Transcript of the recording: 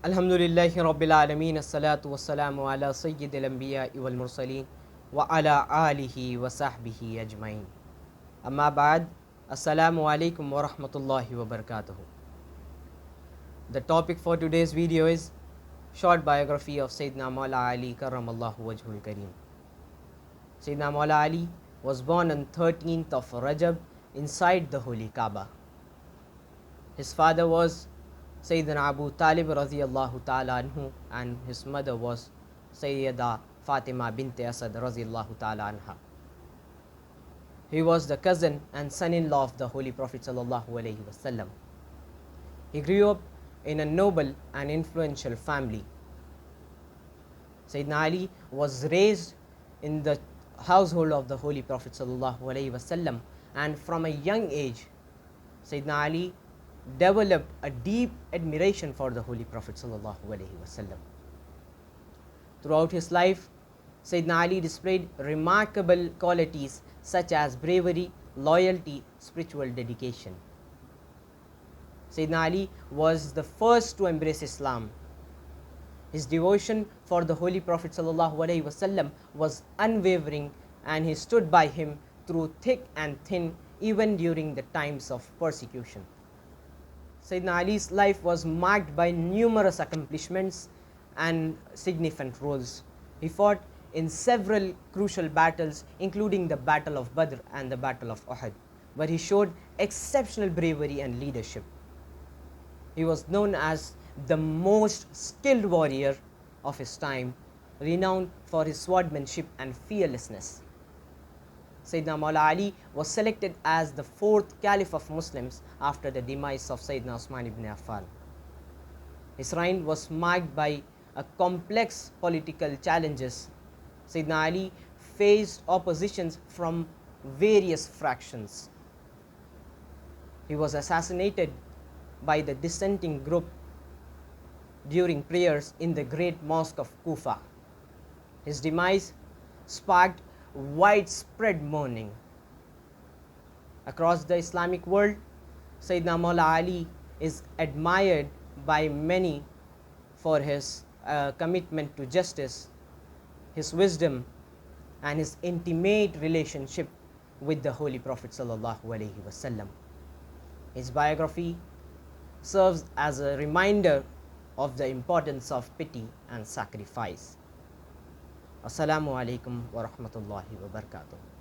Alhamdulillahi Rabbil Alameen, as-salatu was-salamu ala Sayyidil Anbiya'i wal Mursaleen wa ala alihi wa sahbihi ajmain. Amma ba'd, assalamu alaikum wa rahmatullahi wa barakatuhu. The topic for today's video is short biography of Syedna Maula Ali karramallahu wajhul kareem. Syedna Maula Ali was born on 13th of Rajab inside the Holy Kaaba. His father was Sayyidina Abu Talib radiyallahu ta'ala anhu, and his mother was Sayyida Fatima bint Asad radiyallahu ta'ala anha. He was the cousin and son-in-law of the Holy Prophet sallallahu alaihi wasallam. He grew up in a noble and influential family. Sayyidina Ali was raised in the household of the Holy Prophet sallallahu alaihi wasallam, and from a young age Sayyidina Ali developed a deep admiration for the Holy Prophet sallallahu alaihi wasallam. Throughout his life, Sayyidina Ali displayed remarkable qualities such as bravery, loyalty, spiritual dedication. Sayyidina Ali was the first to embrace Islam. His devotion for the Holy Prophet sallallahu alaihi wasallam was unwavering, and he stood by him through thick and thin, even during the times of persecution. Sayyidina Ali's life was marked by numerous accomplishments and significant roles. He fought in several crucial battles, including the Battle of Badr and the Battle of Uhud, where he showed exceptional bravery and leadership. He was known as the most skilled warrior of his time, renowned for his swordsmanship and fearlessness. Syedna Maula Ali was selected as the fourth Caliph of Muslims after the demise of Syedna Osman ibn Affan. His reign was marked by a complex political challenges. Syedna Ali faced oppositions from various fractions. He was assassinated by the dissenting group during prayers in the great mosque of Kufa. His demise sparked widespread mourning. Across the Islamic world, Syedna Maula Ali is admired by many for his commitment to justice, his wisdom, and his intimate relationship with the Holy Prophet sallallahu alaihi wasallam. His biography serves as a reminder of the importance of pity and sacrifice. Assalamu alaikum wa rahmatullahi wa barakatuh.